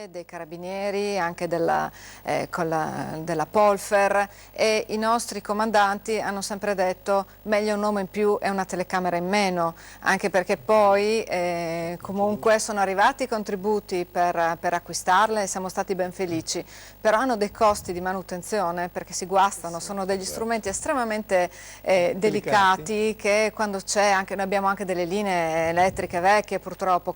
dei Carabinieri, anche della Polfer, e i nostri comandanti hanno sempre detto meglio un uomo in più e una telecamera in meno, anche perché poi comunque sono arrivati i contributi per acquistarle e siamo stati ben felici, però hanno dei costi di manutenzione perché si guastano, sono degli strumenti estremamente delicati che quando c'è, noi abbiamo anche delle linee elettriche vecchie purtroppo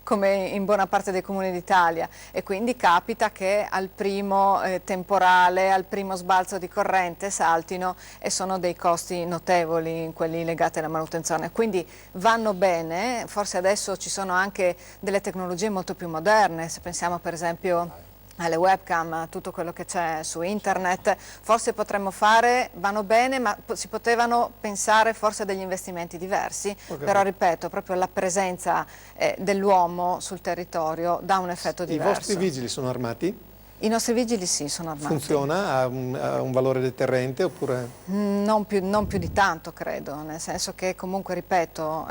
come in buona parte dei comuni d'Italia, e quindi capita che al primo temporale, al primo sbalzo di corrente saltino, e sono dei costi notevoli quelli legati alla manutenzione. Quindi vanno bene, forse adesso ci sono anche delle tecnologie molto più moderne, se pensiamo per esempio alle webcam, a tutto quello che c'è su internet, forse potremmo fare, vanno bene, ma si potevano pensare forse a degli investimenti diversi, però ripeto, proprio la presenza dell'uomo sul territorio dà un effetto diverso. I vostri vigili sono armati? I nostri vigili sì, sono armati. Funziona? Ha un valore deterrente oppure? Non più di tanto, credo, nel senso che comunque, ripeto,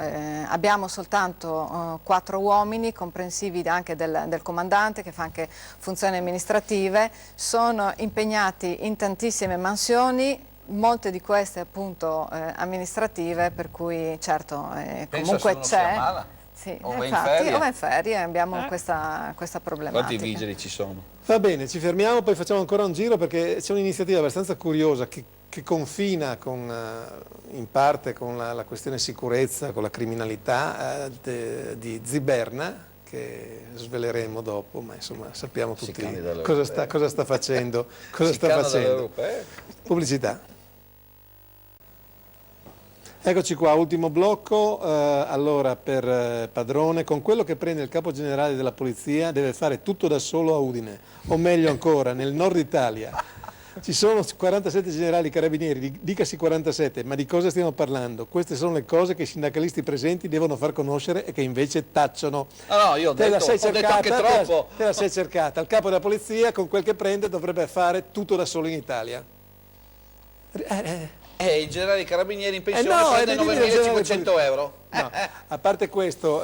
abbiamo soltanto 4 uomini, comprensivi anche del comandante che fa anche funzioni amministrative, sono impegnati in tantissime mansioni, molte di queste appunto amministrative, per cui certo comunque c'è. Sì, o va in ferie abbiamo questa problematica. Quanti vigili ci sono? Va bene, ci fermiamo, poi facciamo ancora un giro perché c'è un'iniziativa abbastanza curiosa che confina in parte con la questione sicurezza, con la criminalità di Ziberna, che sveleremo dopo, ma insomma sappiamo tutti cosa sta facendo. Pubblicità. Eccoci qua, ultimo blocco. Allora, per Padrone, con quello che prende il capo generale della polizia deve fare tutto da solo a Udine, o meglio ancora nel nord Italia. Ci sono 47 generali carabinieri, dicasi 47, ma di cosa stiamo parlando? Queste sono le cose che i sindacalisti presenti devono far conoscere e che invece tacciono. No, io ho detto anche troppo. Te la sei cercata. Il capo della polizia con quel che prende dovrebbe fare tutto da solo in Italia. I generali carabinieri in pensione prendono 9.500 euro. No, a parte questo,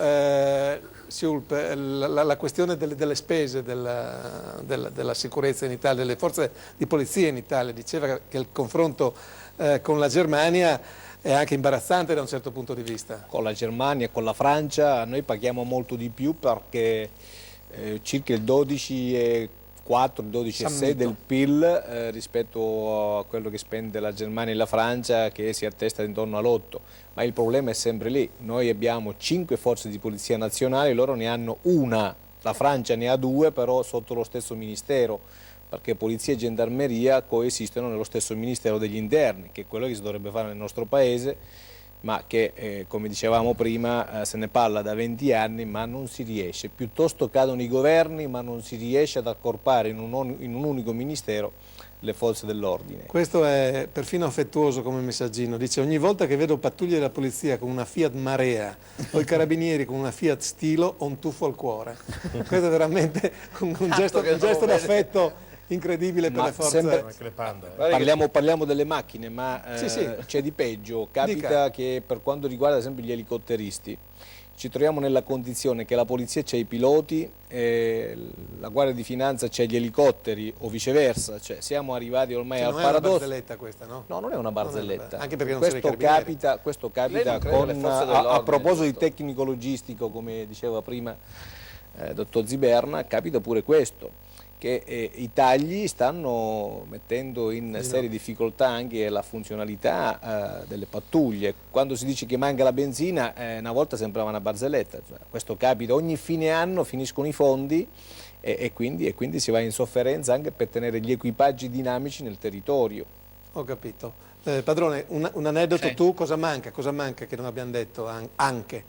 Siulp, la questione delle spese della sicurezza in Italia, delle forze di polizia in Italia, diceva che il confronto con la Germania è anche imbarazzante da un certo punto di vista. Con la Germania e con la Francia noi paghiamo molto di più perché circa il 12,6 del PIL rispetto a quello che spende la Germania e la Francia, che si attesta intorno all'8, ma il problema è sempre lì. Noi abbiamo 5 forze di polizia nazionali, loro ne hanno una, la Francia ne ha 2, però sotto lo stesso ministero, perché polizia e gendarmeria coesistono nello stesso ministero degli interni, che è quello che si dovrebbe fare nel nostro paese, ma che come dicevamo prima se ne parla da 20 anni ma non si riesce, piuttosto cadono i governi ma non si riesce ad accorpare in un unico ministero le forze dell'ordine. Questo è perfino affettuoso come messaggino, dice: ogni volta che vedo pattuglie della polizia con una Fiat Marea o i carabinieri con una Fiat Stilo ho un tuffo al cuore. Questo è veramente un gesto d'affetto incredibile per le forze. Parliamo delle macchine, ma c'è di peggio. Capita che per quanto riguarda ad esempio gli elicotteristi, ci troviamo nella condizione che la polizia c'è i piloti, la Guardia di Finanza c'è gli elicotteri o viceversa, cioè siamo arrivati ormai al paradosso. Non è una barzelletta questa, no? No, non è una barzelletta. Anche perché non questo capita a proposito di tecnico logistico, come diceva prima dottor Ziberna, capita pure questo, che i tagli stanno mettendo in serie difficoltà anche la funzionalità delle pattuglie. Quando si dice che manca la benzina, una volta sembrava una barzelletta, cioè, questo capita ogni fine anno, finiscono i fondi e quindi si va in sofferenza anche per tenere gli equipaggi dinamici nel territorio. Ho capito. Padrone, un aneddoto. Sì. Tu cosa manca che non abbiamo detto anche?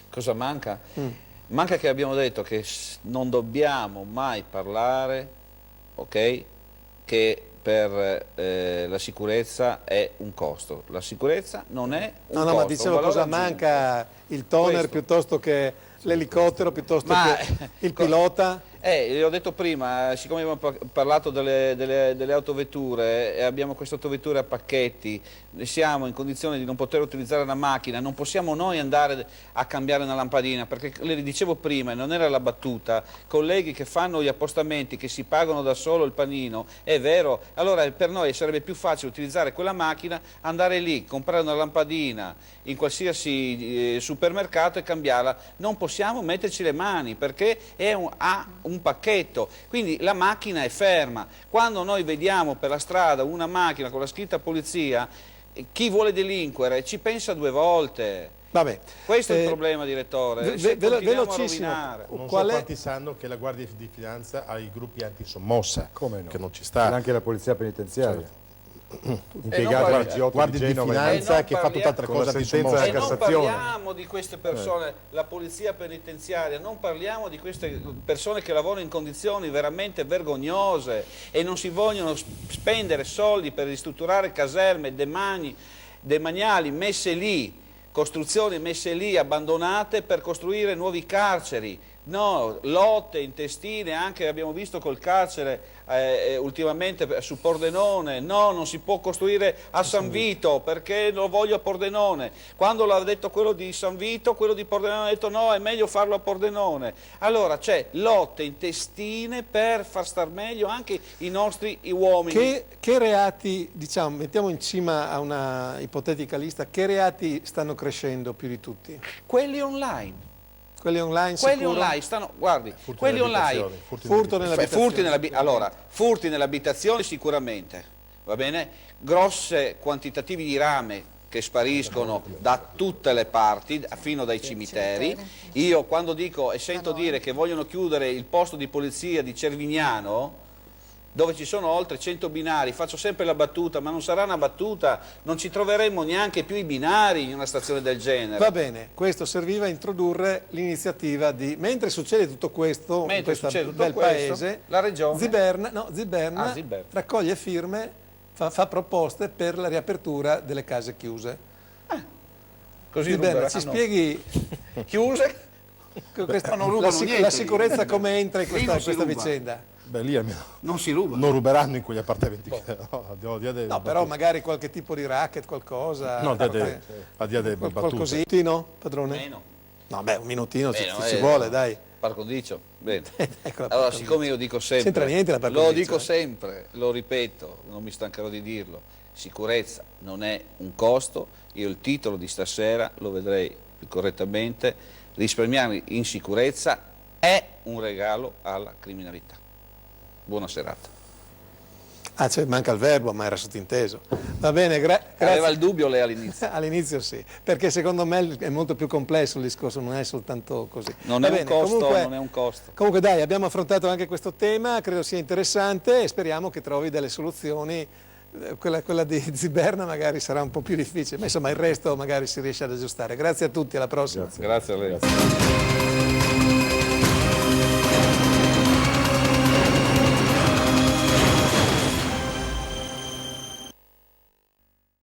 Cosa manca? Manca che abbiamo detto che non dobbiamo mai parlare, ok, che per la sicurezza è un costo. La sicurezza non è un costo. No, ma dicevo cosa manca, il toner piuttosto che l'elicottero, piuttosto che il pilota. L'ho detto prima, siccome abbiamo parlato delle autovetture e abbiamo queste autovetture a pacchetti, siamo in condizione di non poter utilizzare una macchina, non possiamo noi andare a cambiare una lampadina, perché le dicevo prima, e non era la battuta, colleghi che fanno gli appostamenti, che si pagano da solo il panino, è vero, allora per noi sarebbe più facile utilizzare quella macchina, andare lì, comprare una lampadina in qualsiasi supermercato e cambiarla. Non possiamo metterci le mani perché ha un pacchetto, quindi la macchina è ferma. Quando noi vediamo per la strada una macchina con la scritta polizia, chi vuole delinquere ci pensa 2 volte. Vabbè. Questo è il problema, direttore. Se continuiamo a velocissimo. rovinare. Non Qual so è? quanti sanno che la Guardia di Finanza ha i gruppi antisommossa, Come no? che non ci E sta. anche la polizia penitenziaria. Impiegati non alla parliamo- Guardia di Vigeno, Finanza non che fa parliamo- tutt'altra con la cosa sentenza antisommossa. E non Cassazione. parliamo di queste persone, la polizia penitenziaria, non parliamo di queste persone che lavorano in condizioni veramente vergognose e non si vogliono spendere soldi per ristrutturare caserme, demaniali messe lì, costruzioni messe lì, abbandonate per costruire nuovi carceri. No, lotte intestine, anche abbiamo visto col carcere ultimamente su Pordenone. No, non si può costruire a San Vito perché lo voglio a Pordenone. Quando l'ha detto quello di San Vito, quello di Pordenone ha detto no, è meglio farlo a Pordenone. Allora c'è lotte intestine per far star meglio anche i nostri uomini. Che reati, diciamo, mettiamo in cima a una ipotetica lista, che reati stanno crescendo più di tutti? Quelli online. Quelli online Quelli sicuro? online stanno, guardi, Furti quelli nelle online. abitazioni, furti Furto nelle nell'abitazione. Allora, furti nell'abitazione sicuramente, va bene? Grosse quantitativi di rame che spariscono da tutte le parti, fino dai cimiteri. Io quando dico e sento dire che vogliono chiudere il posto di polizia di Cervignano, dove ci sono oltre 100 binari, faccio sempre la battuta, ma non sarà una battuta, non ci troveremo neanche più i binari in una stazione del genere. Va bene, questo serviva a introdurre l'iniziativa di, mentre succede tutto questo in Mentre questo succede tutto bel questo, paese, la regione- Ziberna Ziberna. raccoglie firme, fa proposte per la riapertura delle case chiuse. Così Ziberna, ci ruberanno. spieghi chiuse? questa- Ma non rubano niente la lì. sicurezza come entra in Lì non si questa ruba. vicenda? Beh, lì almeno Non si ruba. non ruberanno in quegli appartamenti. No, al di là delle No, però battute. magari qualche tipo di racket, qualcosa. No, al di là delle battute. Qualcosino, padrone? Meno. No, beh, un minutino ci Meno, ci vuole, dai. Par condicio. Bene. Ecco la Allora, par siccome io dico sempre, C'entra niente la par lo condicio, dico eh. sempre, lo ripeto, non mi stancherò di dirlo, sicurezza non è un costo, io il titolo di stasera lo vedrei più correttamente, risparmiare in sicurezza è un regalo alla criminalità. Buona serata. Ah, cioè, manca il verbo, ma era sottinteso. Va bene, Aveva grazie. il dubbio lei all'inizio. All'inizio sì, perché secondo me è molto più complesso il discorso, non è soltanto così. Non Va è un bene, costo, comunque- non è un costo. Comunque dai, abbiamo affrontato anche questo tema, credo sia interessante e speriamo che trovi delle soluzioni. Quella di Ziberna magari sarà un po' più difficile, ma insomma il resto magari si riesce ad aggiustare. Grazie a tutti, alla prossima. Grazie a lei.